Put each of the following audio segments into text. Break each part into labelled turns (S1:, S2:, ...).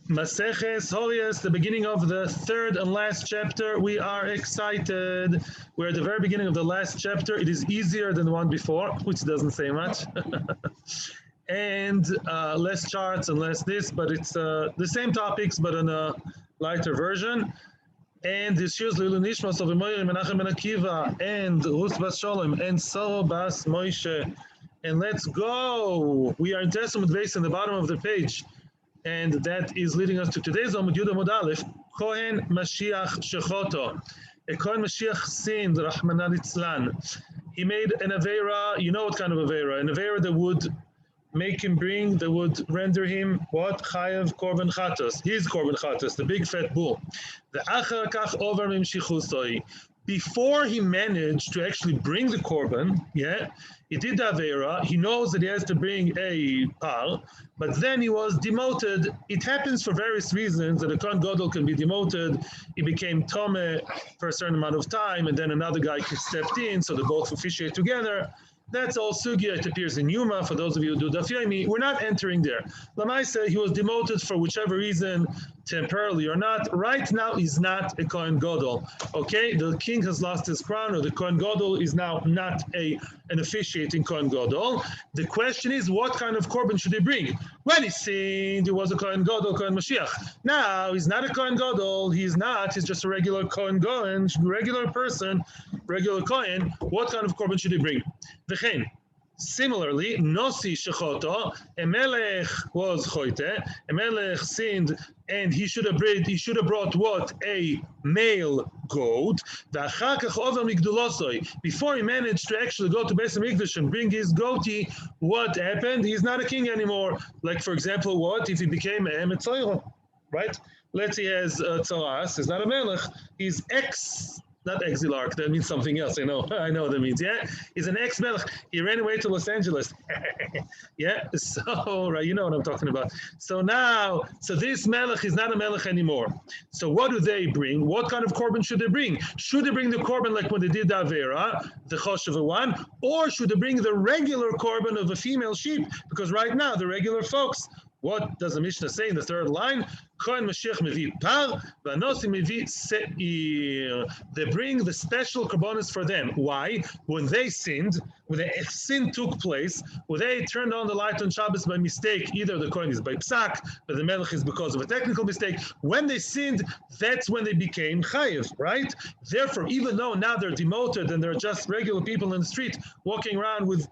S1: Maseches, Horayos, the beginning of the third and last chapter. We are excited. We're at the very beginning of the last chapter. It is easier than the one before, which doesn't say much. And less charts and less this, but it's the same topics, but in a lighter version. And this shiur Lilu Nishmas of Menachem ben Akiva and Ruth Bas Sholem and Sarah Bas Moshe. And let's go. We are in Testament base in the bottom of the page. And that is leading us to today's Amud Amud Aleph, Kohen Mashiach Shechoto. A Kohen Mashiach sinned, Rahman al-Itzlan. He made an Aveira, you know what kind of Aveira? An Aveira that would make him bring, that would render him what? Chayav korban chatos. His korban chatos, the big fat bull. The achar kach over mimshichusoi. Before he managed to actually bring the korban, he did the Aveira, he knows that he has to bring a par, but then he was demoted. It happens for various reasons that a Kohen Gadol can be demoted. He became Tomeh for a certain amount of time, and then another guy stepped in, so they both officiate together. That's all sugya. It appears in Yoma. For those of you who do daf Yomi, we're not entering there. Lamaisa, he was demoted for whichever reason, temporarily or not. Right now, he's not a Kohen Gadol. Okay, the king has lost his crown, or the Kohen Gadol is now not an officiating Kohen Gadol. The question is, what kind of korban should he bring? When he sinned, he was a Kohen Gadol, Kohen Mashiach. Now he's not a Kohen Gadol. He's not. He's just a regular Kohen Gadol, regular person, regular Kohen. What kind of korban should he bring? Similarly, Nosi Shechoto, a melech was choite, a melech sinned, and he should have brought what? A male goat. Before he managed to actually go to Beis Hamikdash and bring his goatee, what happened? He's not a king anymore. Like, for example, what if he became a Metzoiro, right? Let's say he has Tzaras, he's not a melech, he's not exilarch, that means something else. I know what that means. He's an ex-melech. He ran away to Los Angeles. So, right, you know what I'm talking about. So this melech is not a melech anymore. So what do they bring? What kind of korban should they bring? Should they bring the korban like when they did the Avera, the Choshev one, or should they bring the regular korban of a female sheep? Because right now, the regular folks, what does the Mishnah say in the third line? Kohen Mashiach mevi par, v'anosi mevi seir. They bring the special korbanos for them. Why? When they sinned, when the sin took place, when they turned on the light on Shabbos by mistake, either the Kohen is by psak, but the melech is because of a technical mistake. When they sinned, that's when they became chayiv, right? Therefore, even though now they're demoted and they're just regular people in the street walking around with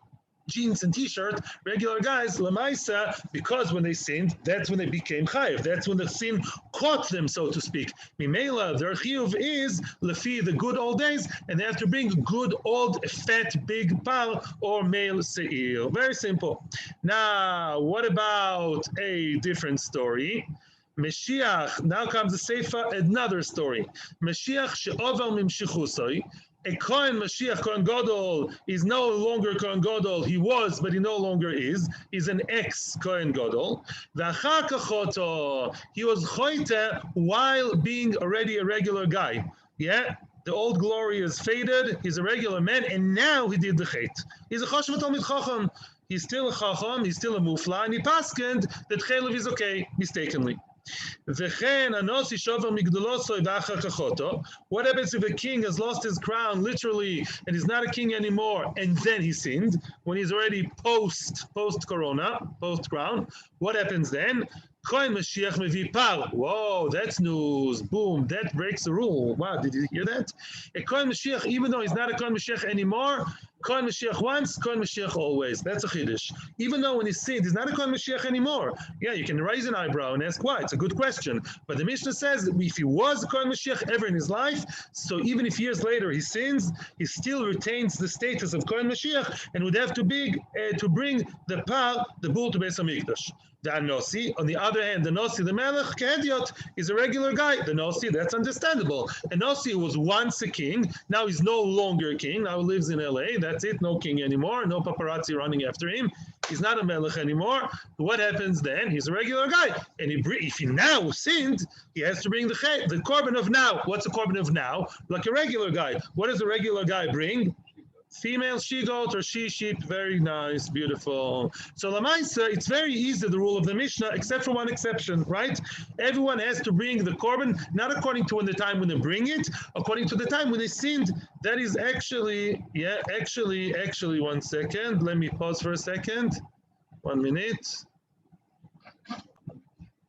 S1: jeans and t-shirt, regular guys, lamaisa, because when they sinned, that's when they became chayiv. That's when the sin caught them, so to speak. Mimela, their chiyuv is lefi the good old days, and they have to bring a good old fat big pal or male seir. Very simple. Now, what about a different story? Mashiach, now comes the Seifa, another story. Mashiach she'over mimshichusoi. A Kohen Mashiach, Kohen Gadol, is no longer Kohen Gadol. He was, but he no longer is. He's an ex-Kohen Gadol. He was choite while being already a regular guy. The old glory is faded. He's a regular man, and now he did the chet. He's a choshev talmid chacham. He's still a chacham. He's still a mufla, and he paskend that chelev is okay, mistakenly. What happens if a king has lost his crown literally and he's not a king anymore, and then he sinned when he's already post corona, post crown? What happens then? Kohen Mashiach mevi par. Whoa, that's news. Boom, that breaks the rule. Wow, did you hear that? A Kohen Mashiach, even though he's not a Kohen Mashiach anymore, Kohen Mashiach once, Kohen Mashiach always. That's a chiddush. Even though when he sinned, he's not a Kohen Mashiach anymore. You can raise an eyebrow and ask why. It's a good question. But the Mishnah says that if he was a Kohen Mashiach ever in his life, so even if years later he sins, he still retains the status of Kohen Mashiach and would have to bring the bull to Beis Hamikdash. The Nosi, on the other hand, the Nosi, the Melech, Kehediot, is a regular guy. The Nosi, that's understandable. A Nosi was once a king, now he's no longer a king, now he lives in LA, that's it, no king anymore, no paparazzi running after him. He's not a Melech anymore. What happens then? He's a regular guy. And if he now sinned, he has to bring the korban of now. What's the korban of now? Like a regular guy. What does a regular guy bring? Female she-goat or she-sheep, very nice, beautiful. So Lamaisa, it's very easy, the rule of the Mishnah, except for one exception, right? Everyone has to bring the korban, not according to the time when they bring it, according to the time when they sinned. That is actually, actually, 1 second. Let me pause for a second. 1 minute.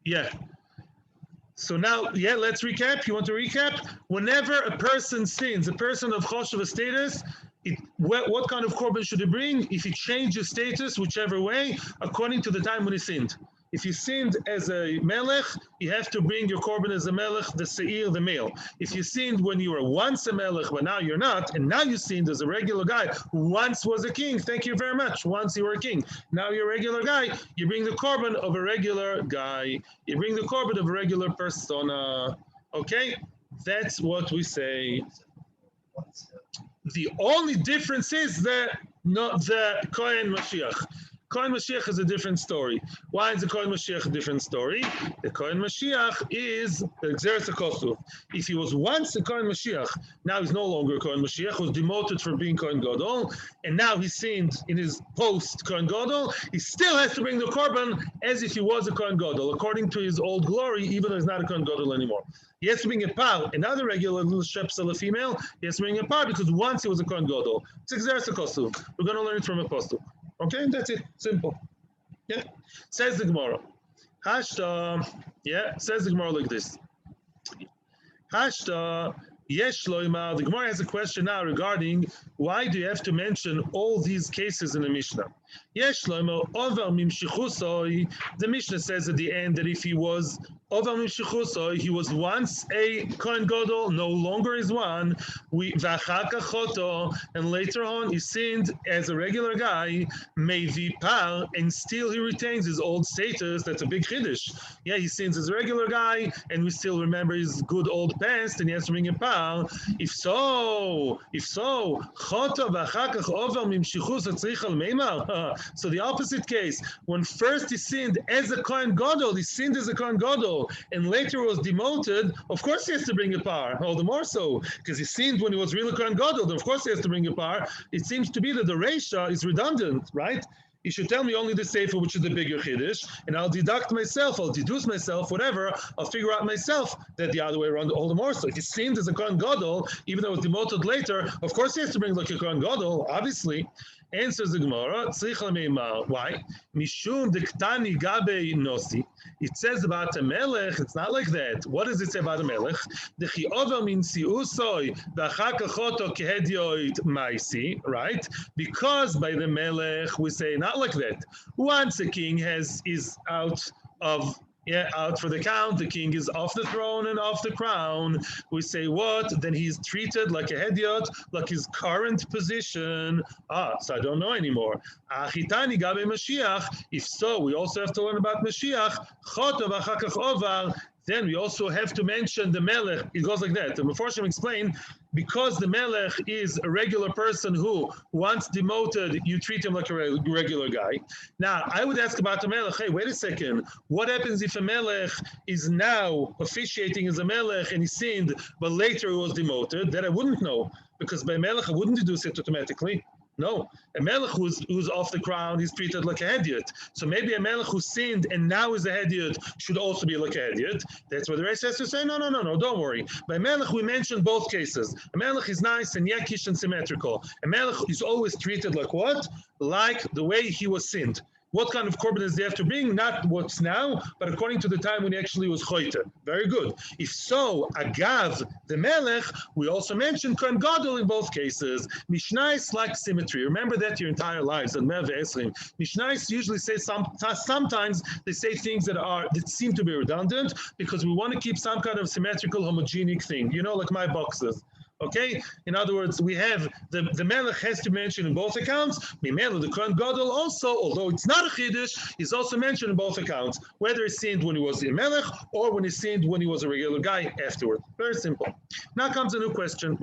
S1: Yeah. So now, let's recap. You want to recap? Whenever a person sins, a person of choshev status, what kind of korban should he bring? If he changes status, whichever way, according to the time when he sinned. If you sinned as a melech, you have to bring your korban as a melech, the seir, the male. If you sinned when you were once a melech, but now you're not, and now you sinned as a regular guy who once was a king, thank you very much, once you were a king, now you're a regular guy, you bring the korban of a regular guy. You bring the korban of a regular persona. Okay? That's what we say. The only difference is the Kohen Mashiach. Kohen Mashiach is a different story. Why is the Kohen Mashiach a different story? The Kohen Mashiach is the Xeris HaKosuf. If he was once a Kohen Mashiach, now he's no longer a Kohen Mashiach, was demoted for being Kohen Gadol, and now he sinned in his post Kohen Gadol, he still has to bring the korban as if he was a Kohen Gadol, according to his old glory, even though he's not a Kohen Gadol anymore. He has to bring a par, another regular little shepsel, a female, he has to bring a par because once he was a Kohen Gadol. It's Xeris HaKosuf. We're going to learn it from a postuk. Okay, that's it. Simple. Yeah. Says the Gemara. Hashta. Yeah, says the Gemara like this. Hashta. Yesh loima. The Gemara has a question now regarding why do you have to mention all these cases in the Mishnah? Yesh loima over mimshichusoi. The Mishnah says at the end that if he was over mimshichusoi, he was once a Kohen Gadol, no longer is one. And later on he sinned as a regular guy, par, and still he retains his old status. That's a big chiddush. Yeah, he sins as a regular guy, and we still remember his good old past, and he has to bring a par. If so, so the opposite case, when first he sinned as a Kohen Gadol, and later was demoted, of course he has to bring a par, all the more so, because he sinned when he was really Kohen Gadol, of course he has to bring a par. It seems to be that the Reisha is redundant, right? You should tell me only the Sefer, which is the bigger Chiddush, and I'll deduce myself, whatever, I'll figure out myself that the other way around, all the more so. If he sinned as a Kohen Gadol, even though it was demoted later, of course he has to bring like a Kohen Gadol, obviously. Answers the Gemara. Why? Mishum dektani gabe nosi. It says about a melech. It's not like that. What does it say about a melech? Dechi over min siusoi v'achakachoto kehedioid maisi. Right? Because by the melech we say not like that. Once a king is out for the count, the king is off the throne and off the crown. We say what? Then he's treated like a hediot, like his current position. So I don't know anymore. Achitani gabe Mashiach. If so, we also have to learn about Mashiach. Choto v'achakach ovar. Then we also have to mention the melech. It goes like that. The Meforshim explain, because the melech is a regular person who, once demoted, you treat him like a regular guy. Now, I would ask about the melech, hey, wait a second. What happens if a melech is now officiating as a melech and he sinned, but later he was demoted? That I wouldn't know, because by melech, I wouldn't deduce it automatically. No, a melech who's off the crown is treated like a hediot. So maybe a melech who sinned and now is a hediot should also be like a hediot. That's what the rest has to say. No, don't worry. By melech, we mentioned both cases. A melech is nice and yakish and symmetrical. A melech is always treated like what? Like the way he was sinned. What kind of korban does he have to bring? Not what's now, but according to the time when he actually was choite. Very good. If so, agav, the melech, we also mentioned Kohen Gadol in both cases. Mishnais like symmetry. Remember that your entire lives. And Mishnais usually say sometimes they say things that seem to be redundant because we want to keep some kind of symmetrical, homogenic thing. You know, like my boxes. Okay? In other words, we have the melech has to mention in both accounts. Mimela, the Kohen Gadol also, although it's not a chiddush, is also mentioned in both accounts, whether he sinned when he was a melech or when he sinned when he was a regular guy afterward. Very simple. Now comes a new question.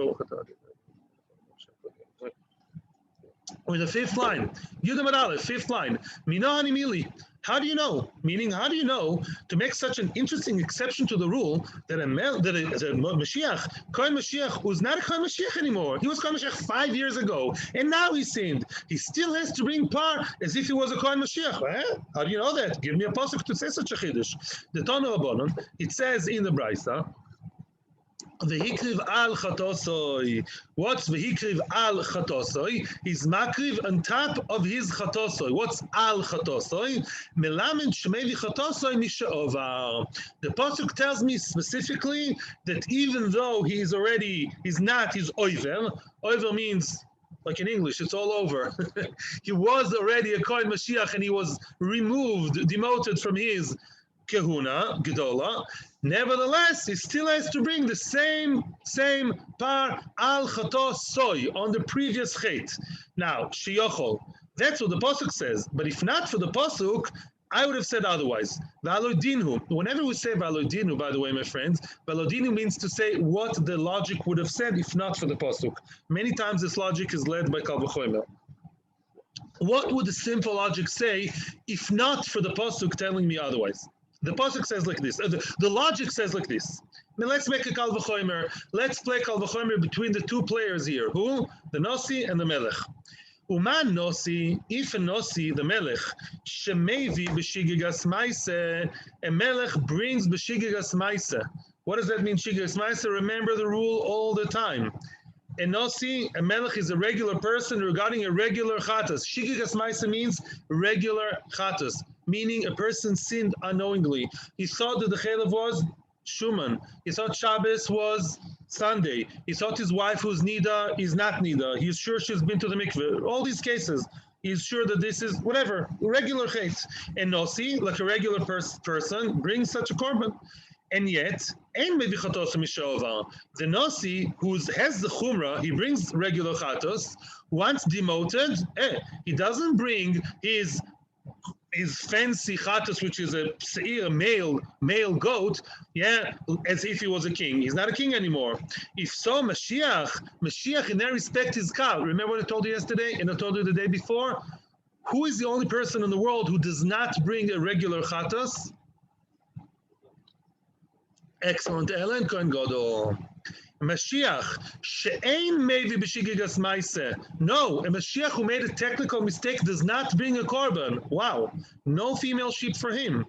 S1: With the fifth line, Yudam Aleph, fifth line. Minahani Mili. How do you know? Meaning, how do you know to make such an interesting exception to the rule that a Mashiach, Kohen Mashiach, was not a Kohen Mashiach anymore. He was Kohen Mashiach 5 years ago, and now he sinned. He still has to bring par as if he was a Kohen Mashiach. How do you know that? Give me a pasuk to say such a chiddush. The Tana Rabbanon, it says in the Brisa, V'hikriv al chatosoi. What's v'hikriv al chatosoi? He's makriv on top of his chatosoi. What's al chatosoi? Melamed shmei chatosoi misha'ovar. The pasuk tells me specifically that even though he's not his oiver. Oiver means, like in English, it's all over. He was already a Kohen Mashiach and he was removed, demoted from his Kehuna, Gedola. Nevertheless, he still has to bring the same par al chatos soy on the previous chait. Now, shiyochol. That's what the pasuk says. But if not for the pasuk, I would have said otherwise. Valodinu. Whenever we say valodinu, by the way, my friends, valodinu means to say what the logic would have said if not for the pasuk. Many times this logic is led by Kal V'chomer. What would the simple logic say if not for the pasuk telling me otherwise? The pasuk says like this. The logic says like this. Now let's make a kal v'chomer. Let's play kal v'chomer between the two players here. Who? The Nosi and the Melech. Uman Nosi, if a Nosi, the Melech, shemevi b'shigigas maise, a Melech brings b'shigigas maise. What does that mean, shigigas maise? Remember the rule all the time. A Nosi, a Melech, is a regular person regarding a regular chatas. Shigigas maise means regular chatas, meaning a person sinned unknowingly. He thought that the chelev was Shuman. He thought Shabbos was Sunday. He thought his wife who's Nida is not Nida. He's sure she's been to the mikveh. All these cases, he's sure that this is whatever, regular chait. And Nosi, like a regular person, brings such a korban. And yet, the Nosi, who has the chumrah, he brings regular chatos, once demoted, he doesn't bring his fancy chatos, which is a seir, male goat, as if he was a king. He's not a king anymore. If so, Mashiach in that respect is kal. Remember what I told you yesterday and I told you the day before? Who is the only person in the world who does not bring a regular chatos? Excellent, Ellen, Kohen Gadol. Mashiach, she'ein maybe b'shigigas maise. No, a Mashiach who made a technical mistake does not bring a korban. Wow, no female sheep for him.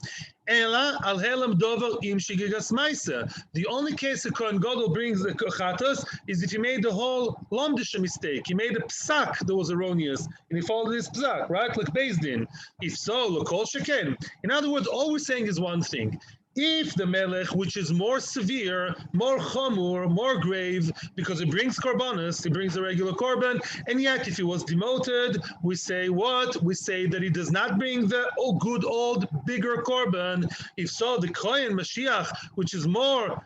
S1: Ela al helam dover im shigigas maise. The only case a Kohen Gadol brings the chatos is if he made the whole lomdisha mistake. He made a psak that was erroneous, and he followed this psak, right? Like Beis Din. If so, l'kol sheken. In other words, all we're saying is one thing. If the Melech, which is more severe, more chamur, more grave, because it brings korbanos, it brings a regular korban, and yet if he was demoted, we say what? We say that he does not bring the good old bigger korban. If so, the Kohen Mashiach, which is more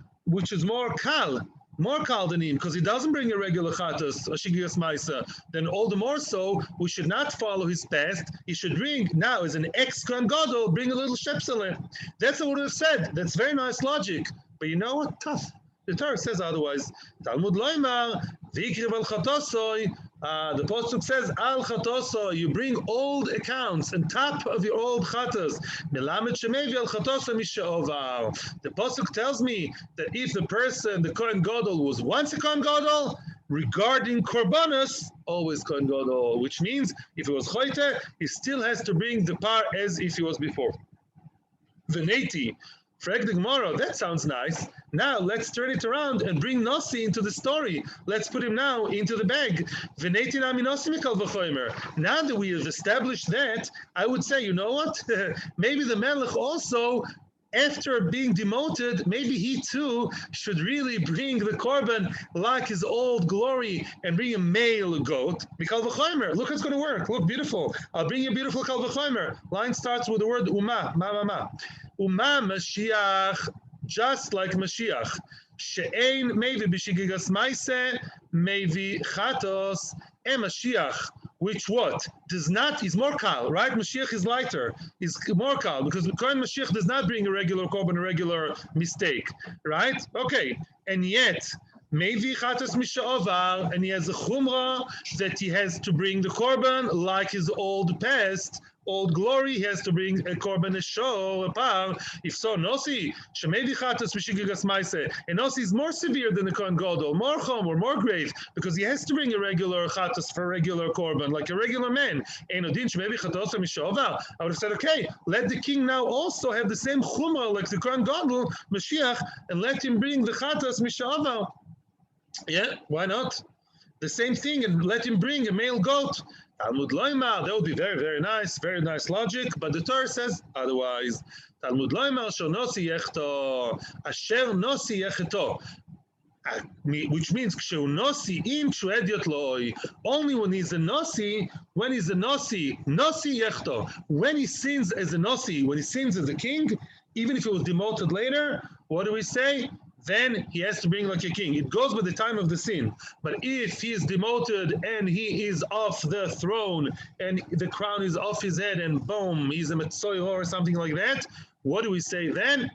S1: kal than him, because he doesn't bring a regular chatos, a shigigas maisa, then all the more so, we should not follow his past. He should bring, now as an ex-Kohen Gadol, bring a little shepsele. That's what we would have said. That's very nice logic. But you know what? Tough. The Torah says otherwise. Talmud loymar, v'ikriv al chatosoi. The pasuk says, al chatoso, you bring old accounts on top of your old chatos. Melamed shemevi al chatoso misha'ovar. The pasuk tells me that if the person, the Kohen Gadol, was once a Kohen Gadol, regarding korbanos, always Kohen Gadol, which means if it was choite, he still has to bring the par as if he was before. Veneti. Frag the Gemara, that sounds nice. Now let's turn it around and bring Nosi into the story. Let's put him now into the bag. Now that we have established that, I would say, you know what? Maybe the Melech also, after being demoted, maybe he too should really bring the korban like his old glory and bring a male goat. Kal v'chomer. Look, it's going to work. Look, beautiful. I'll bring you a beautiful kal v'chomer. Line starts with the word uma, ma. Uma Mashiach, just like Mashiach. She'ein maybe b'shigigas maise, maybe chatos, and Mashiach, which what? Does not, is more kal, right? Mashiach is lighter, is more kal, because the Kohen Mashiach does not bring a regular korban, a regular mistake, right? Okay, and yet, maybe chatos misha'ovar, and he has a chumrah that he has to bring the korban like his old past. old glory, he has to bring a korban, a show, a par. If so, Nosi, Shemedi Chatas Vishigigas Maise, and Nosi is more severe than the Kohen Gadol, more chom or more grave, because he has to bring a regular Chatas for a regular korban, like a regular man. I would have said, okay, let the king now also have the same chumrah like the Kohen Gadol, Mashiach, and let him bring the Chatas Misha'aval. Yeah, why not? The same thing, and let him bring a male goat. Talmud Loimar, that would be very nice logic, but the Torah says otherwise. Talmud Loimar, Shonosi Yechto, Asher Nosi Yecheto, which means Nosi im Ediot Loi, only when he's a Nosi, Nosi Yechto, when he sins as a Nosi, when he sins as a king, even if he was demoted later, what do we say? Then he has to bring like a king. It goes by the time of the sin. But if he is demoted and he is off the throne and the crown is off his head and boom, he's a Metzoy or something like that, what do we say then?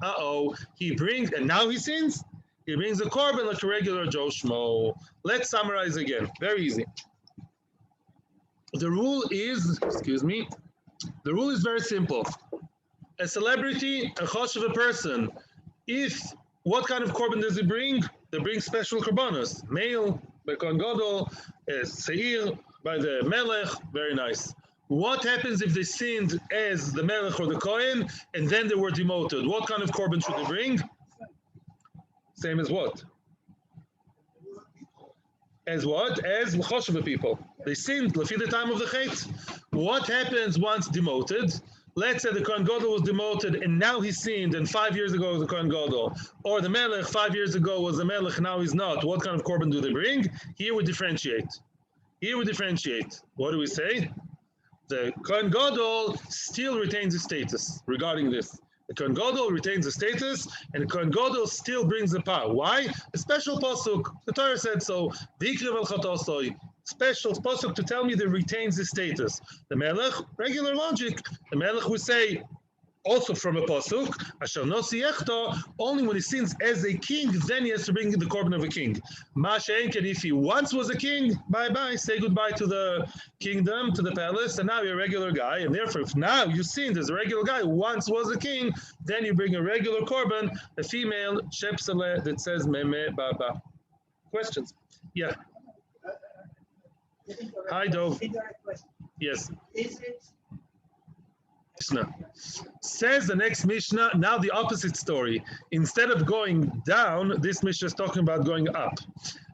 S1: He brings, and now he sins? He brings a korban like a regular Joe Schmo. Let's summarize again. Very easy. The rule is very simple. A celebrity, a chosh of a person, what kind of korban does he bring? They bring special korbanos. Male, by Kohen Gadol, shiur, by the melech, very nice. What happens if they sinned as the melech or the Kohen, and then they were demoted? What kind of korban should they bring? Same as what? As what? As Chosheva people. They sinned, lefi the time of the Chet. What happens once demoted? Let's say the Kohen Gadol was demoted and now he sinned, and 5 years ago was the Kohen Gadol. Or the Melech 5 years ago was the Melech, now he's not. What kind of korban do they bring? Here we differentiate. What do we say? The Kohen Gadol still retains his status regarding this. The Kohen Gadol retains the status, and the Kohen Gadol still brings the power. Why? A special pasuk. The Torah said so. Special pasuk to tell me that retains the status. The Melech, regular logic. The Melech would say, also from a pasuk, Asher Nosi Yechto, only when he sins as a king, then he has to bring the korban of a king. Ma'ashenken, if he once was a king, bye-bye, say goodbye to the kingdom, to the palace, and now you're a regular guy, and therefore if now you sinned as a regular guy who once was a king, then you bring a regular korban, a female shepsele that says meme baba. Questions? Yeah. Hi, Dov. Yes.
S2: Is it
S1: Mishnah. Says the next Mishnah, now the opposite story. Instead of going down, this Mishnah is talking about going up.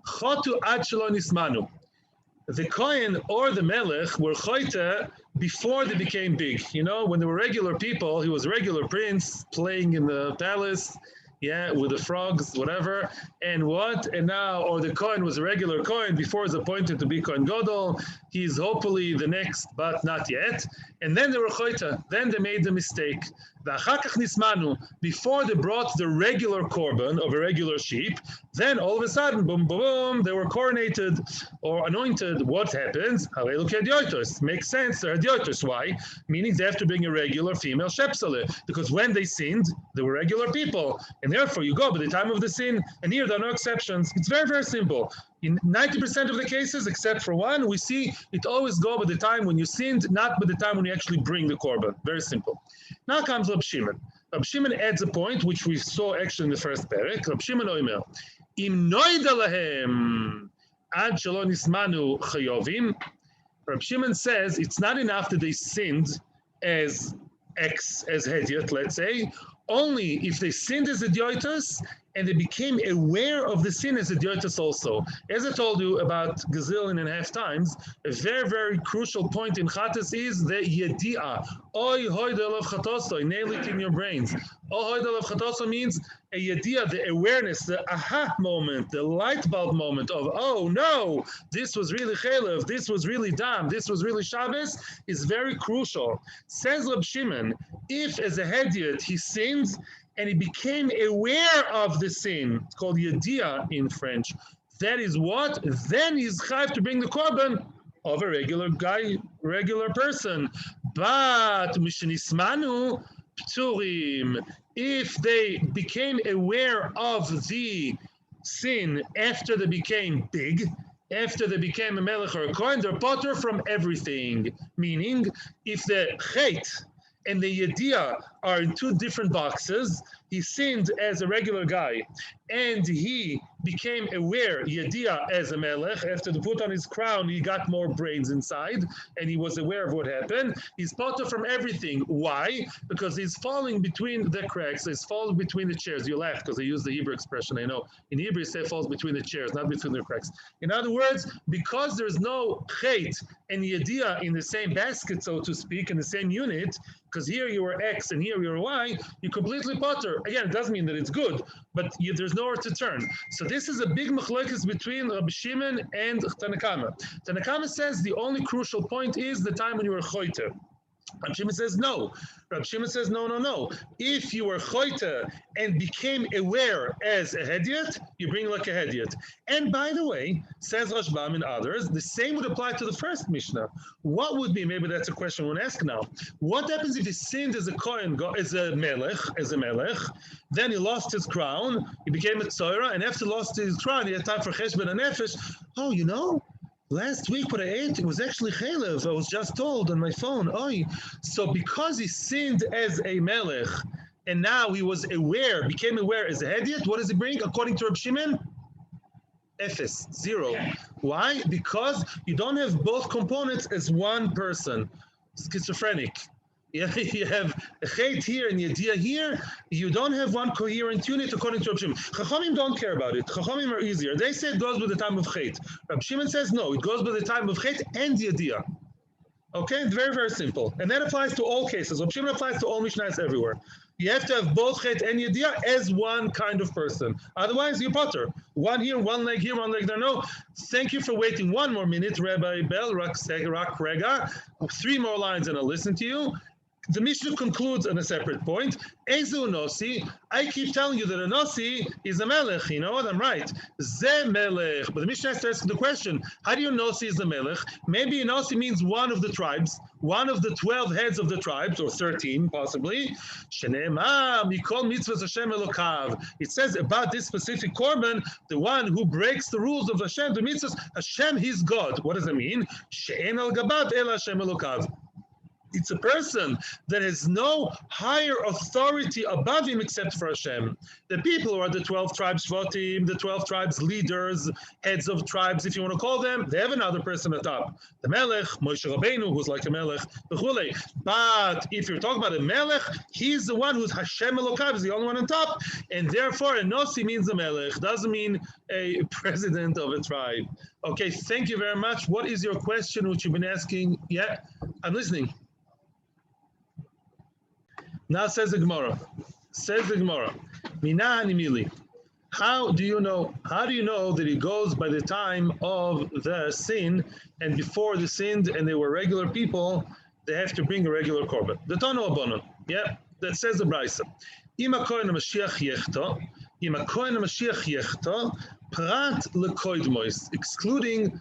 S1: Chotu ad shelo nismanu. The Kohen or the Melech were choite before they became big. You know, when they were regular people, he was a regular prince playing in the palace, yeah, with the frogs, whatever. And what? And now, or the Kohen was a regular Kohen before he's appointed to be Kohen Gadol. He's hopefully the next, but not yet. And then they were choita. Then they made the mistake. Before they brought the regular korban of a regular sheep, then all of a sudden, boom, boom, boom, they were coronated or anointed. What happens? Makes sense. They're hadiotos. Why? Meaning they have to bring a regular female shepsele. Because when they sinned, they were regular people. And therefore, you go by the time of the sin. And here, there are no exceptions. It's very, very simple. In 90% of the cases, except for one, we see it always go by the time when you sinned, not by the time when you actually bring the korban. Very simple. Now comes Rab Shimon. Rab Shimon adds a point, which we saw actually in the first perek. Rab Shimon oimer, im noida lahem ad shelo nismanu chayovim. Rab Shimon says it's not enough that they sinned as hediot, let's say, only if they sinned as idiotus and they became aware of the sin as idiotus also. As I told you about gazillion and a half times, a very, very crucial point in Chatas is the yedi'ah. Oy hoy delav chatoso, nail it in your brains. Oy hoy delav chatoso means a yedi'ah, the awareness, the aha moment, the light bulb moment of, oh no, this was really chelev, this was really dam, this was really Shabbos, is very crucial. Says Rab Shimon, if as a hediot he sins, and he became aware of the sin. It's called yedi'ah in French. That is what? Then he's chayv to bring the korban of a regular guy, regular person. But mishenismanu pturim. If they became aware of the sin after they became big, after they became a melech or a kohen, they're potter from everything. Meaning, if the chet and the yediyah are in two different boxes, he sinned as a regular guy, and he became aware, yediyah, as a melech. After they put on his crown, he got more brains inside, and he was aware of what happened. He's potter from everything. Why? Because he's falling between the cracks. He's falling between the chairs. You laugh because I use the Hebrew expression. I know in Hebrew, you say falls between the chairs, not between the cracks. In other words, because there's no chet and yediyah in the same basket, so to speak, in the same unit, because here you were X and here you were Y, you completely potter. Again, it doesn't mean that it's good, but there's nowhere to turn. So this is a big machlokes between Rabbi Shimon and Tanakama. Tanakama says the only crucial point is the time when you were choite. Rabbi Shimon says no. Rabbi Shimon says no. If you were choite and became aware as a hediot, you bring like a hediot. And by the way, says Rashbam and others, the same would apply to the first Mishnah. What would be, maybe that's a question we'll ask now, what happens if he sinned as a kohen, as a melech, then he lost his crown, he became a tzoira, and after he lost his crown, he had time for cheshbon and nefesh. Oh, you know, last week what I ate, it was actually chalev. I was just told on my phone. Oy. So because he sinned as a melech, and now he was aware, became aware as a hediot, what does he bring? According to Reb Shimon? Ephes, 0. Why? Because you don't have both components as one person. Schizophrenic. You have a chet here and yediyah here. You don't have one coherent unit according to Reb Shimon. Chachamim don't care about it. Chachamim are easier. They say it goes with the time of chet. Reb Shimon says no, it goes with the time of chet and yediyah. Okay, it's very, very simple. And that applies to all cases. Reb Shimon applies to all Mishnahs everywhere. You have to have both chet and yediyah as one kind of person. Otherwise, you potter. One here, one leg here, one leg there. No. Thank you for waiting one more minute, Rabbi Bell, Rak Rega. 3 more lines and I'll listen to you. The Mishnah concludes on a separate point. Ezu nosi. I keep telling you that a nosi is a melech. You know what? I'm right. Ze melech. But the Mishnah has to ask the question: how do you know nosi is a melech? Maybe a nosi means one of the tribes, one of the 12 heads of the tribes, or 13 possibly. Shenema mikol mitzvahs Hashem elokav. It says about this specific korban, the one who breaks the rules of Hashem, the mitzvahs, Hashem, His God. What does it mean? She'en al gabav el Hashem elokav. It's a person that has no higher authority above him except for Hashem. The people who are the 12 tribes Shvatim, the 12 tribes leaders, heads of tribes, if you want to call them, they have another person at top. The Melech, Moshe Rabbeinu, who's like a Melech, Bechule. But if you're talking about a Melech, he's the one who's Hashem Elokav, is the only one on top, and therefore a Nosi means a Melech, doesn't mean a president of a tribe. Okay, thank you very much. What is your question which you've been asking? Yeah, I'm listening. Now says the Gemara. Mina animili. How do you know that it goes by the time of the sin, and before the sin and they were regular people, they have to bring a regular korban? The Tano Abonon. Yeah, that says the Brisa. Ima Kohen Mashiach Yechta, Prat lekoidmois, excluding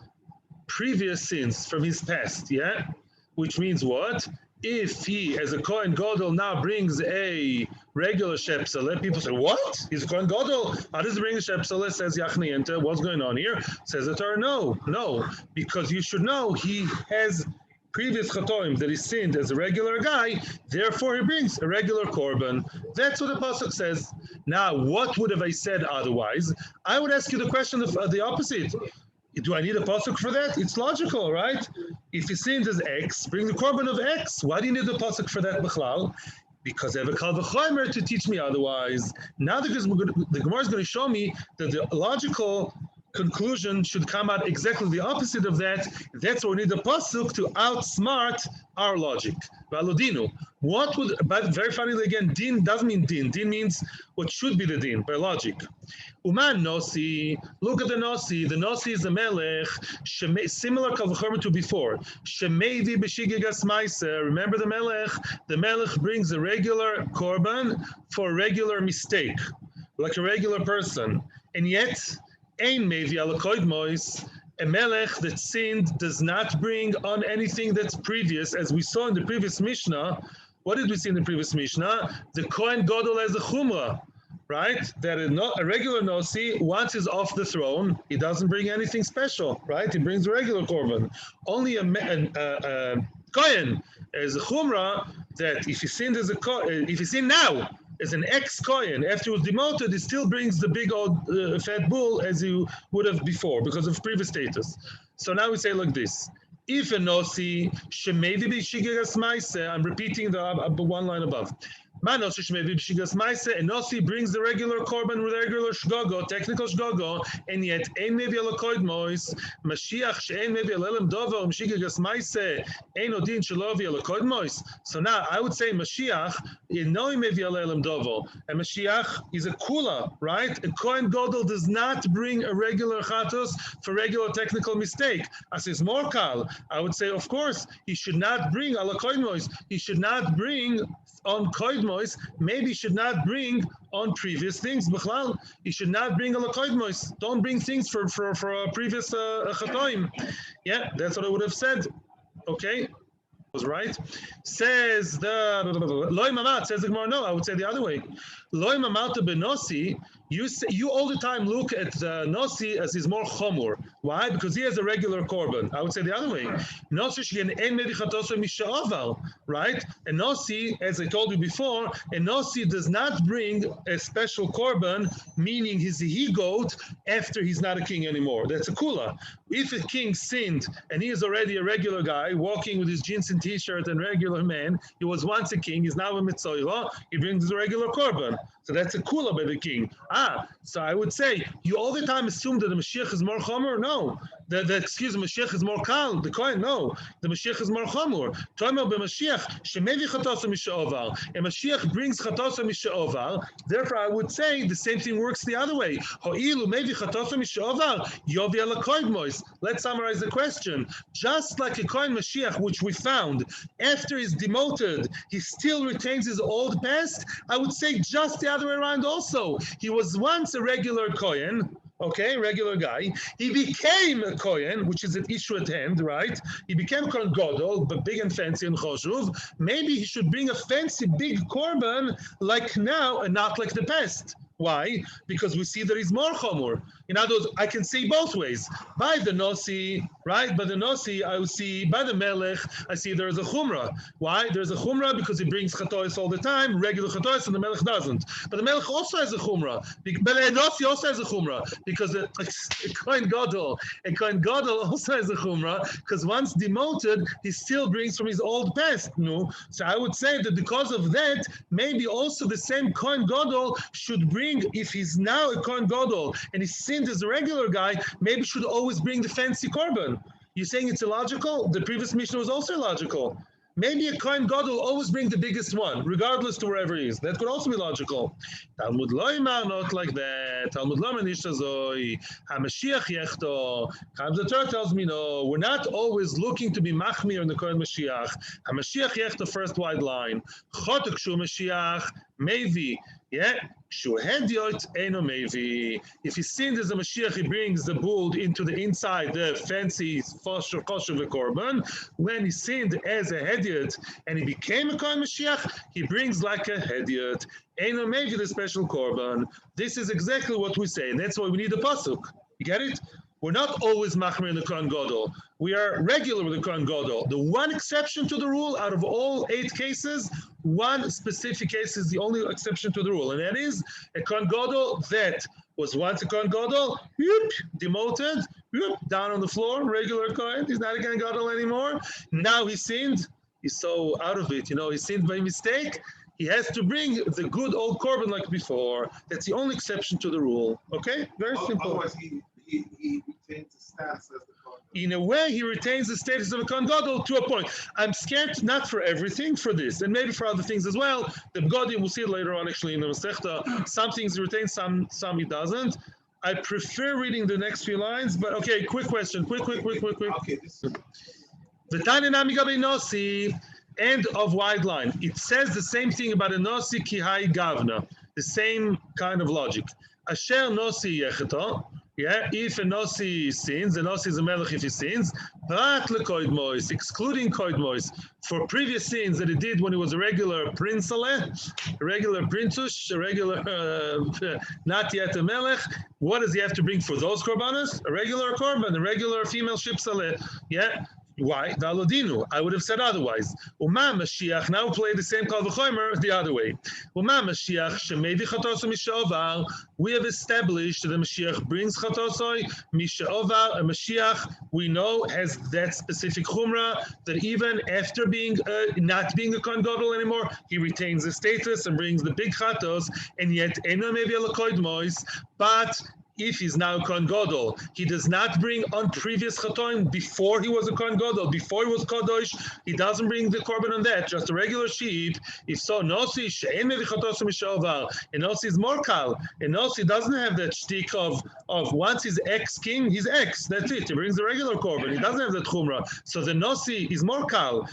S1: previous sins from his past. Yeah, which means what? If he, as a Kohen Gadol, now brings a regular shepsele, people say, what? He's a Kohen Gadol. How does he bring a shepsele? Says Yachniente. What's going on here? Says the Torah, no. Because you should know he has previous chatoim that he sinned as a regular guy, therefore he brings a regular korban. That's what the pasuk says. Now, what would have I said otherwise? I would ask you the question of the opposite. Do I need a pasuk for that? It's logical, right? If he sinned as X, bring the korban of X. Why do you need the pasuk for that, Bechlal? Because I have a kal v'chomer to teach me otherwise. Now the Gemara is going to show me that the logical conclusion should come out exactly the opposite of that. That's why we need the pasuk to outsmart our logic. Valodinu. What would, but very funnily again, din doesn't mean din. Din means what should be the din by logic. Uman nosi. Look at the nosi. The nosi is a melech, similar kavachorma to before. Shemevi b'shigigas ma'aser. Remember the melech? The melech brings a regular korban for a regular mistake, like a regular person, and yet. Ein mevi ala koidmois, a melech that sinned does not bring on anything that's previous, as we saw in the previous Mishnah. What did we see in the previous Mishnah? The Kohen Gadol has a chumrah. right? That a regular Nosi, once he's off the throne, he doesn't bring anything special, right? He brings a regular korban. Only a Kohen is a chumrah that if he sinned if he sinned now as an ex-Kohen, after he was demoted, he still brings the big old fat bull as he would have before because of previous status. So now we say like this. If a Nosi, shemevi b'shigas ma'aseh, I'm repeating the one line above. And Nosi brings the regular korban with regular shgogo, technical shgogo, and yet ein mevi ala koidmois, Mashiach she'ein mevi ala elam dover, m'shigas ma'aseh, ein odin shelovi ala koidmois. So now I would say Mashiach, no mevi ala elam dover, and Mashiach is a kula, right? A Kohen Gadol does not bring a regular chatos for regular technical mistake. As is more kal, I would say, of course, he should not bring ala koidmois. He should not bring on koidmois, maybe should not bring on previous things. B'chlal, you should not bring a koidmois. Don't bring things for a previous chatoim. Yeah, that's what I would have said. Okay, was right. Says the loy mamat. Says the Gemara. No, I would say the other way. Loy mamat benosi. You all the time look at Nosi as he's more chomor. Why? Because he has a regular korban. I would say the other way. Right? And Nosi, as I told you before, a Nosi does not bring a special korban, meaning he's a he-goat after he's not a king anymore. That's a kula. If a king sinned and he is already a regular guy walking with his jeans and t-shirt and regular man, he was once a king, he's now a mitzoyla, he brings a regular korban. So that's a kula by the king. So I would say, you all the time assume that the Mashiach is more chomer? No. Excuse me, Mashiach is more kal, the Kohen? No. The Mashiach is more chomer. Tomer b'Mashiach, shemevi chatosa misha'ovar. And Mashiach brings chatosa misha'ovar. Therefore, I would say the same thing works the other way. Ho'ilu mevi chatosa misha'ovar, yovi ala koidmois. Let's summarize the question. Just like a Kohen Mashiach, which we found, after he's demoted, he still retains his old past, I would say just the other way around also. He was once a regular Kohen, okay, regular guy. He became a Kohen, which is an issue at hand, right? He became Kohen Gadol, but big and fancy and choshuv. Maybe he should bring a fancy big korban like now and not like the past. Why? Because we see that he's more chomor. In other words, I can say both ways. By the Nosi, right? By the Nosi, I will see, by the Melech, I see there's a chumrah. Why? There's a chumrah because he brings chatois all the time, regular chatois, and the Melech doesn't. But the Melech also has a chumrah. But the Nosi also has a chumrah because a Kohen Gadol also has a chumrah because once demoted, he still brings from his old past. No? So I would say that because of that, maybe also the same Kohen Gadol should bring, if he's now a Kohen Gadol and he's sinned as a regular guy, maybe should always bring the fancy korban. You're saying it's illogical? The previous Mishnah was also illogical. Maybe a Kohen Gadol will always bring the biggest one, regardless to wherever he is. That could also be logical. Talmud lo imar, not like that. Talmud lo manisha zoi. HaMashiach yechto. The Torah tells me, no, we're not always looking to be machmir in the Kohen Mashiach. HaMashiach yechto, first wide line. Chotek shu Mashiach, mevi. Yeah, if he sinned as a Mashiach, he brings the bull into the inside, the fancy kosher korban. When he sinned as a hediot and he became a Kohen Mashiach, he brings like a hediot. Eino mevi, the special korban. This is exactly what we say, and that's why we need a pasuk. You get it? We're not always machmir in the Kohen Gadol. We are regular with the Kohen Gadol. The one exception to the rule out of all 8 cases, one specific case is the only exception to the rule, and that is a Kohen Gadol that was once a Kohen Gadol, demoted, down on the floor, regular Kohen. He's not a Kohen Gadol anymore. Now he sinned. He's so out of it. He sinned by mistake. He has to bring the good old korban like before. That's the only exception to the rule. Okay? Very simple.
S2: Otherwise, he retains the status as the Kohen.
S1: In a way, he retains the status of a Kohen Gadol to a point. I'm scared not for everything, for this, and maybe for other things as well. The Godim, we'll see it later on actually in the Masechta. Some things he retains, some he doesn't. I prefer reading the next few lines, but okay, quick question. Quick.
S2: Okay, this is...
S1: V'tanya nami gabe nosi, end of wide line. It says the same thing about a nosi ki hai gavna, the same kind of logic. Asher nosi yecheto, Yeah, if a Nasi sins, the Nasi is a Melech if he sins, but lekoidmois, excluding koidmois, for previous sins that he did when he was a regular princele, a regular printush, a regular, not yet a Melech, what does he have to bring for those korbanos? A regular korban, a regular female shipsale. Yeah. Why? Dalodinu. I would have said otherwise. Uma Mashiach. Now play the same Kal V'chomer the other way. Uma Mashiach shemevi chatoso mishaovar. We have established that the Mashiach brings chatosoi mishaovar. A Mashiach we know has that specific chumrah that even after being not being a Kohen Gadol anymore, he retains the status and brings the big chatos. And yet eno maybe alakoidmois, but if he's now Kohen Gadol, he does not bring on previous chatoim before he was a Kohen Gadol, before he was Kadosh, he doesn't bring the korban on that, just a regular sheep. If so, Nosi, she'en mevi chatosu mishovar, and Nosi is more kal, and Nosi doesn't have that shtick of once he's ex-king, he's ex, that's it, he brings the regular korban, he doesn't have that chumrah, so the Nosi is more kal,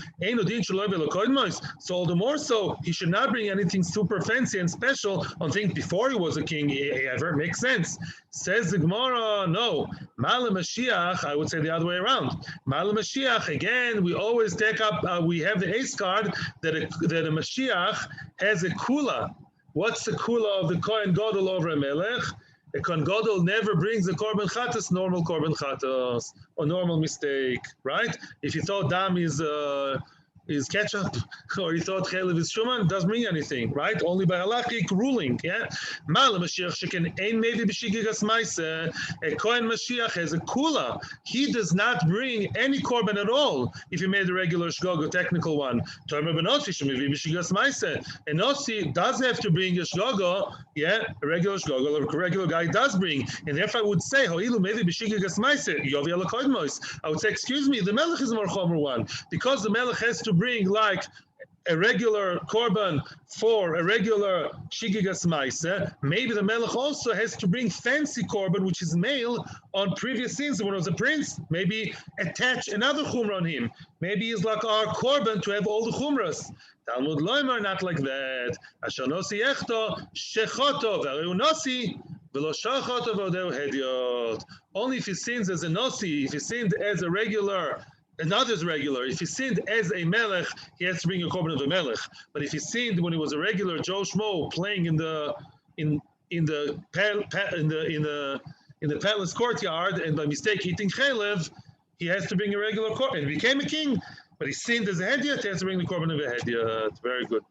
S1: so all the more so, he should not bring anything super fancy and special on things before he was a king ever, makes sense. Says the Gemara, no. Ma'ala Mashiach, I would say the other way around. Ma'ala Mashiach, again, we always take up, we have the ace card that a Mashiach has a kula. What's the kula of the Kohen Gadol over a Melech? A Kohen Gadol never brings a korban chatas, normal korban chatas, or normal mistake, right? If you thought dam is ketchup, or you thought chelev is shuman, doesn't mean anything, right? Only by halachic ruling, yeah? Ma'ala Mashiach sheken ein maybe b'shigigas ma'aseh. A Kohen Mashiach has a kula. He does not bring any korban at all if he made a regular shgogo, technical one. Tomer b'nosi shemivi b'shigigas ma'aseh. A nosi does have to bring a shgogo, yeah? A regular shgogo, a regular guy does bring. And therefore I would say, ho'ilu maybe b'shigigas ma'aseh, yovi ala koidmos. I would say, excuse me, the melech is a more chomer one. Because the melech has to bring like a regular korban for a regular shigigas maise, maybe the melech also has to bring fancy korban, which is male, on previous sins when he was a prince. Maybe attach another chumrah on him. Maybe he's like our korban to have all the chumras. Talmud loimer, not like that. Asher nosi echto shechoto v'areu nosi v'lo shachoto v'odeu hediot. Only if he sins as a nosi, if he sinned as a regular, and not as regular. If he sinned as a melech, he has to bring a korban of a melech. But if he sinned when he was a regular Joe Schmo playing in the palace courtyard and by mistake eating chalev, he has to bring a regular korban. He became a king, but he sinned as a hediot, he has to bring the korban of a hediot. Very good.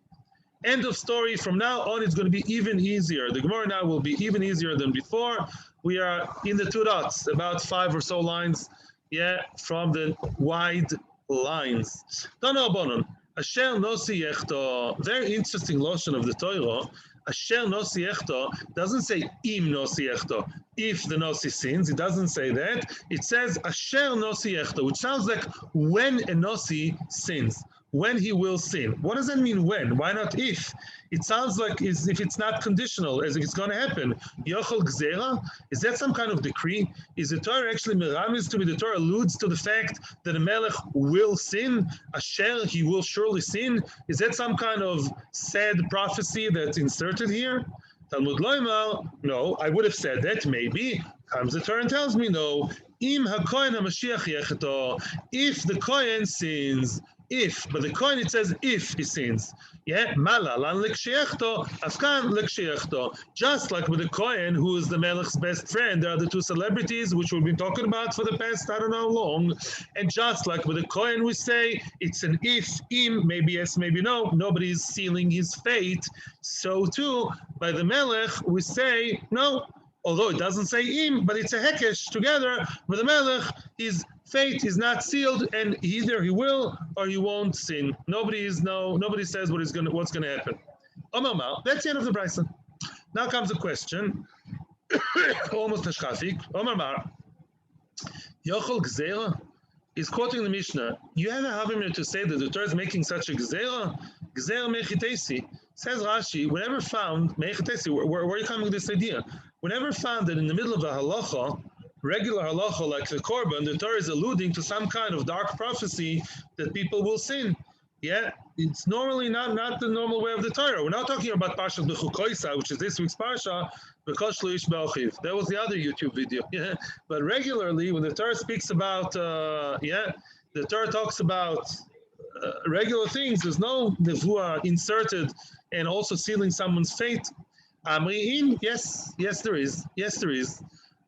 S1: End of story. From now on, it's going to be even easier. The Gemara now will be even easier than before. We are in the two dots, about 5 or so lines. Yeah, from the wide lines. Asher nosi yechto. Very interesting lotion of the Torah. Asher nosi yechto doesn't say im nosi yechto. If the nosi sins, it doesn't say that. It says asher nosi yechto, which sounds like when a nosi sins, when he will sin. What does that mean when? Why not if? It sounds like as if it's not conditional, as if it's going to happen. Yochel gzera? Is that some kind of decree? Is the Torah actually meramis to me? The Torah alludes to the fact that a melech will sin, asher, he will surely sin. Is that some kind of sad prophecy that's inserted here? Talmud loimar, no, I would have said that, maybe. Comes the Torah and tells me no. Im hakohen hamashiach yecheto. If the kohen sins, if, but the Kohen, it says if he sins. Yeah, malalan lekshiechto, afkan lekshiechto. Just like with the Kohen, who is the Melech's best friend, there are the two celebrities, which we've been talking about for the past, I don't know how long. And just like with the Kohen, we say it's an if, im, maybe yes, maybe no. Nobody is sealing his fate. So too, by the Melech, we say no. Although it doesn't say im, but it's a hekesh together with the Melech. His fate is not sealed, and either he will or he won't sin. Nobody says what's going to happen. Omar, that's the end of the brisa. Now comes a question, almost a shchafik. Omar, Yochel Gzera is quoting the Mishnah. You have a havimir to say that the Torah is making such a Gzera? Gzera mechitesi. Says Rashi, whenever found, mechitesi, where are you coming with this idea? Whenever found that in the middle of a halacha, regular halacha like the korban, the Torah is alluding to some kind of dark prophecy that people will sin. Yeah, it's normally not the normal way of the Torah. We're not talking about Parshat Bechukoisa, which is this week's Parsha, because Shlish Belchiv. That was the other YouTube video. Yeah, but regularly when the Torah speaks about, the Torah talks about regular things. There's no nevuah inserted and also sealing someone's fate. Amri'in, yes, there is. Yes, there is.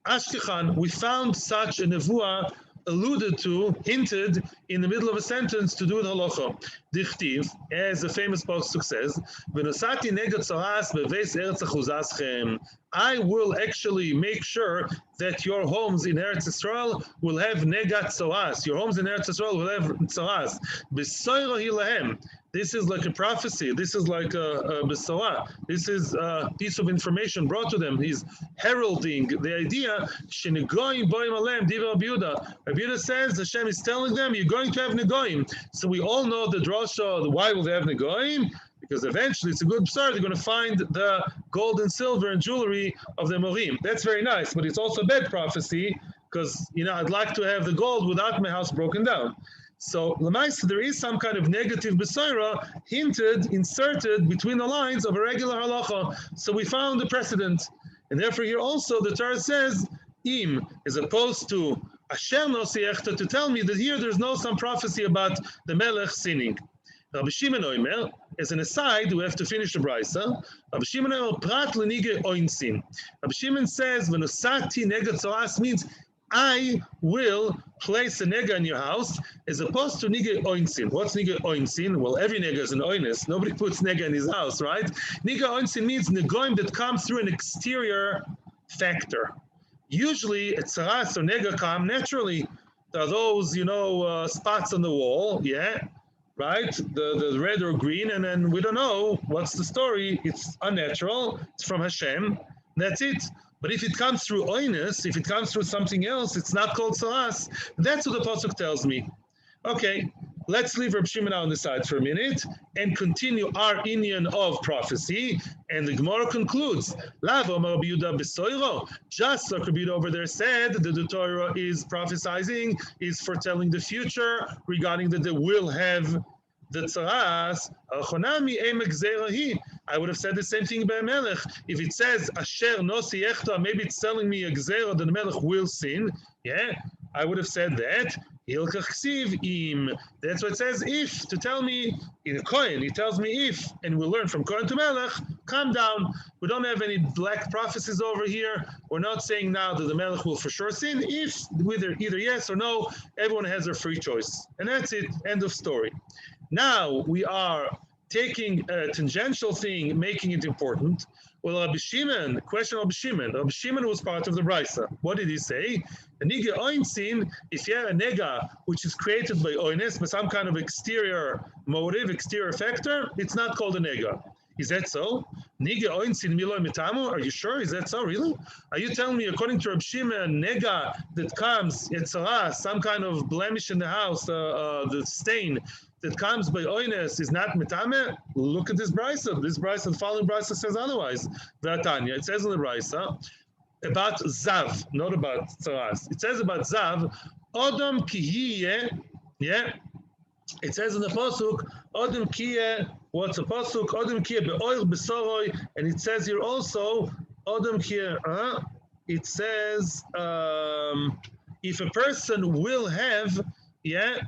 S1: Ashkechan, we found such a nevuah alluded to, hinted in the middle of a sentence to do with halacha. Dichtiv, as the famous pasuk says, "V'nosati neged tzaras beveis eretz achuzaschem." I will actually make sure that your homes in Eretz Yisrael will have negat tzaras. Your homes in Eretz Yisrael will have tzaras. B'soiro hilahem. This is like a prophecy. This is like a besora. This is a piece of information brought to them. He's heralding the idea. Shenegoim boim alem diva Rabbi Yehuda. Rabbi Yehuda says Hashem is telling them you're going to have negoim. So we all know the drasha. Why will they have negoim? Because eventually it's a good start. They're going to find the gold and silver and jewelry of the morim. That's very nice, but it's also a bad prophecy because I'd like to have the gold without my house broken down. So, Lamaisa, there is some kind of negative besaira hinted, inserted between the lines of a regular halacha. So we found the precedent. And therefore here also the Torah says, im, as opposed to Asher no siechta, to tell me that here there's no some prophecy about the melech sinning. Rabbi Shimon Oimer, as an aside, we have to finish the brisa. Rabbi Shimon Oimer, prat lenige oinsin. Rabbi Shimon says, v'nosati nega tzoras means I will place a nega in your house, as opposed to nige oinsin. What's nige oinsin? Well, every nega is an oines. Nobody puts nega in his house, right? Nige oinsin means negoim that come through an exterior factor. Usually, tzaras or nega come naturally. There are those, spots on the wall, right? The red or green, and then we don't know what's the story. It's unnatural. It's from Hashem. That's it. But if it comes through oinus, if it comes through something else, it's not called saras. That's what the pasuk tells me. Okay, let's leave Reb Shimon on the side for a minute and continue our inyan of prophecy. And the Gemara concludes, Lavo Rabbi Yehuda b'soiro. Just like Rabbi Yehuda over there said that the Torah is prophesying, is foretelling the future regarding that they will have the tzaras. I would have said the same thing by Melech. If it says Asher no siechta, maybe it's telling me a gzera that the Melech will sin. I would have said that. That's what it says if, to tell me in a Kohen, he tells me if, and we'll learn from Kohen to Melech, calm down. We don't have any black prophecies over here. We're not saying now that the Melech will for sure sin. If, either yes or no, everyone has their free choice. And that's it, end of story. Now we are taking a tangential thing, making it important. Well, Rabbi Shimon, question of Rabbi Shimon. Rabbi Shimon was part of the Brisa. What did he say? A nega oinsin, if you have a nega which is created by oines, by some kind of exterior motive, exterior factor, it's not called a nega. Is that so? Nega oinsin milo mitamu? Are you sure? Is that so? Really? Are you telling me, according to Rabbi Shimon, nega that comes, etzara, some kind of blemish in the house, the stain that comes by oines is not mitame? Look at this brisa. This brisa, the following brisa says otherwise. V'atanya, it says in the brisa about zav, not about tzaras. It says about zav, odom kihiyeh, it says in the pasuk, odom kiyeh, what's the pasuk? Odom kiyeh be'oil besoroi, and it says here also, odom kiyeh, it says, if a person will have, if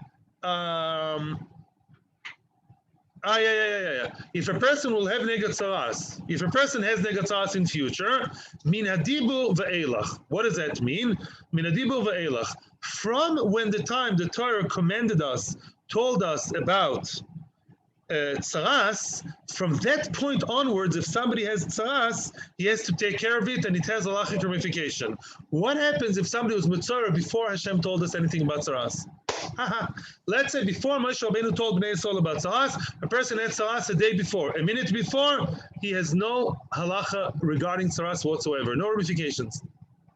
S1: a person will have negat tzaras, if a person has negat tzaras in future, min hadibu ve'elach. What does that mean? Min hadibu ve'elach. From when the time the Torah commanded us, told us about tzaras, from that point onwards, if somebody has tzaras, he has to take care of it, and it has a halachic ramification. What happens if somebody was mitzvah before Hashem told us anything about tzaras? Let's say before Moshe Rabbeinu told Bnei Yisrael about tzaras, a person had tzaras a day before. A minute before, he has no halacha regarding tzaras whatsoever, no ramifications.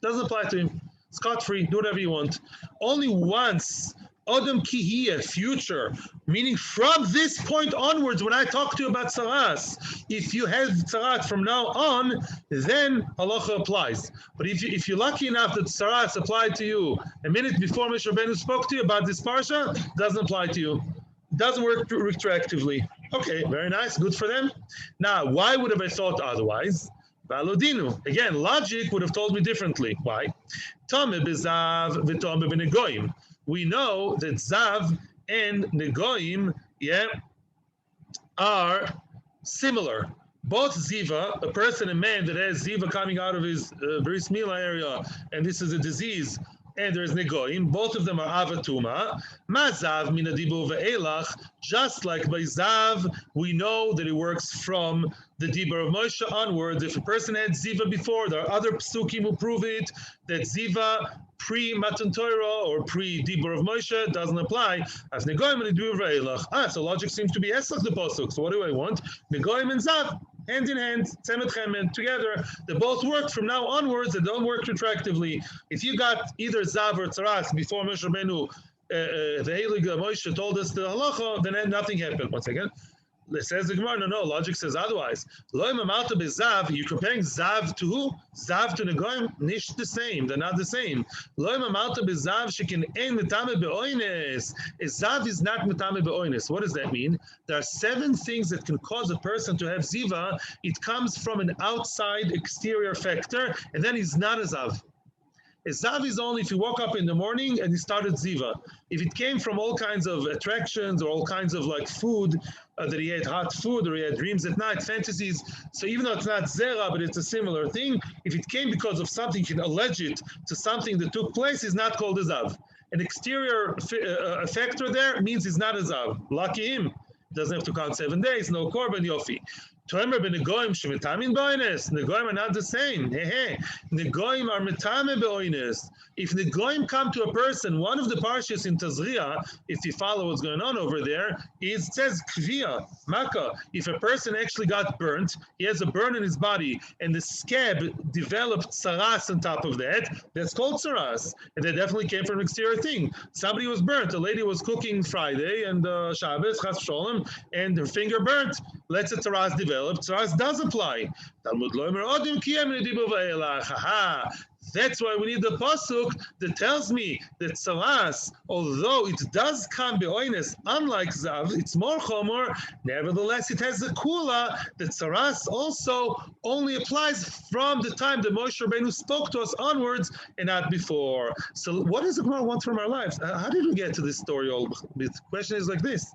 S1: Doesn't apply to him. Scot-free, do whatever you want. Only once, Odom Kihiyeh, future, meaning from this point onwards, when I talk to you about tzaras, if you have tzaras from now on, then halacha applies. But if you're lucky enough that tzaras applied to you a minute before Moshe Rabbeinu spoke to you about this parsha, doesn't apply to you. doesn't work retroactively. Okay, very nice, good for them. Now, why would have I thought otherwise? Valodinu. Again, logic would have told me differently. Why? Tome bezav v'tome b'negoim. We know that zav and negoim, are similar. Both ziva, a person, a man that has ziva coming out of his bris milah area, and this is a disease, and there's negoim, both of them are avatuma. Mazav min adibur ve'elach, just like by zav, we know that it works from the dibur of Moshe onwards. If a person had ziva before, there are other psukim who prove it, that ziva pre-Matan Torah or pre-Dibur of Moshe doesn't apply. As negoim and adibur ve'elach. So logic seems to be esach the posuk. So what do I want? Negoim and zav, hand in hand, tzemet chemed, together. They both work from now onwards. They don't work retroactively. If you got either zav or tzaras before Moshe Rabbeinu, the Heilig Moshe told us the halacha, then nothing happened. Once again, it says the Gemara, no, logic says otherwise. You're comparing zav to who? Zav to negoim? Nish the same. They're not the same. Zav is not metame be'oines. What does that mean? There are 7 things that can cause a person to have ziva. It comes from an outside exterior factor, and then he's not a zav. A zav is only if you woke up in the morning and you started ziva. If it came from all kinds of attractions or all kinds of like food, that he had hot food or he had dreams at night, fantasies, so even though it's not zera, but it's a similar thing, if it came because of something, you can allege it to something that took place, is not called a zav. An exterior factor there means he's not a zav. Lucky him. Doesn't have to count 7 days, no korban, yofi. Negoim are not the same. Negoim are metame be'oines. If negoim come to a person, one of the parshas in Tazria, if you follow what's going on over there, it says kvia, maka. If a person actually got burnt, he has a burn in his body, and the scab developed saras on top of that, that's called saras. And that definitely came from an exterior thing. Somebody was burnt. A lady was cooking Friday and Shabbos, chas sholem, and her finger burnt. Let's say saras develop. Saras does apply. Talmud lo yomer odim kiyem nedibu ve'elach. That's why we need the pasuk that tells me that saras, although it does come be'oines, unlike zav, it's more chomer. Nevertheless, it has the kula that saras also only applies from the time that Moshe Rabbeinu spoke to us onwards and not before. So, what does the Gemara want from our lives? How did we get to this story? The question is like this: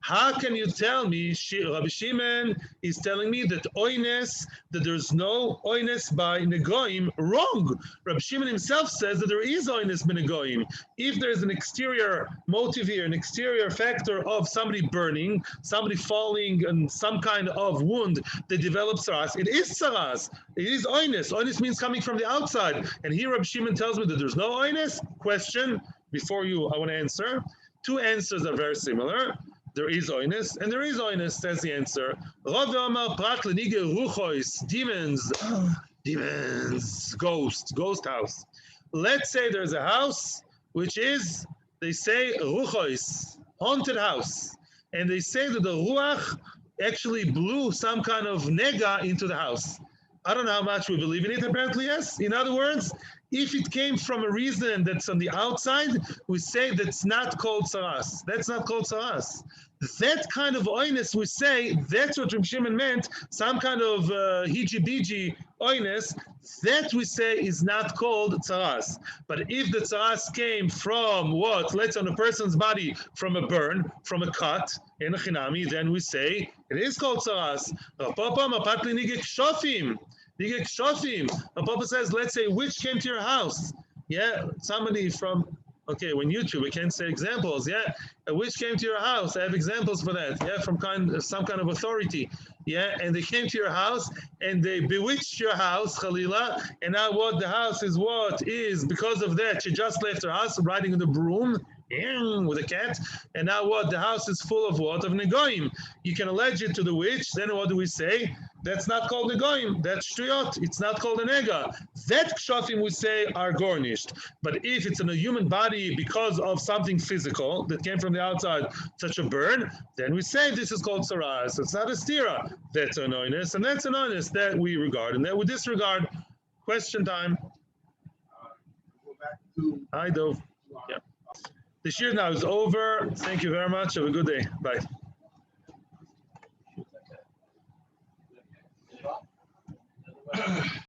S1: how can you tell me? Rabbi Shimon is telling me that oines, that there's no oines by negoim. Wrong. Rabbi Shimon himself says that there is oines by negoim. If there's an exterior motive here, an exterior factor of somebody burning, somebody falling, and some kind of wound that develops saras, it is saras. It is oines. Oines means coming from the outside. And here Rabbi Shimon tells me that there's no oines. Question, before I want to answer. 2 answers are very similar. There is oines, and there is oines, says the answer. Demons, ghost house. Let's say there's a house which is, they say, ruchois, haunted house. And they say that the ruach actually blew some kind of nega into the house. I don't know how much we believe in it, apparently yes. In other words, if it came from a reason that's on the outside, we say that's not called saras. That's not called saras. That kind of oines, we say, that's what Reb Shimon meant, some kind of hiji-biji oines, that we say is not called tzaras. But if the tzaras came from what? Let's say on a person's body, from a burn, from a cut, in a chinami, then we say it is called tzaras. Papa says, let's say, which came to your house? Yeah, somebody from, okay, when YouTube, we can't say examples, yeah? Which came to your house? I have examples for that, yeah, from some kind of authority, yeah? And they came to your house, and they bewitched your house, Khalila, and now what the house is, because of that, she just left her house, riding in the broom, with a cat, and now what? The house is full of what? Of negoim. You can allege it to the witch, then what do we say? That's not called negoim, that's shtuyot, it's not called a nega. That kshafim we say are garnished. But if it's in a human body because of something physical that came from the outside, such a burn, then we say this is called saras. It's not a stira. That's an oinus, and that's an oinus that we regard, and that we disregard. Question time.
S2: Go back to
S1: Hi, Dov. Yeah. The shiur now is over. Thank you very much. Have a good day. Bye.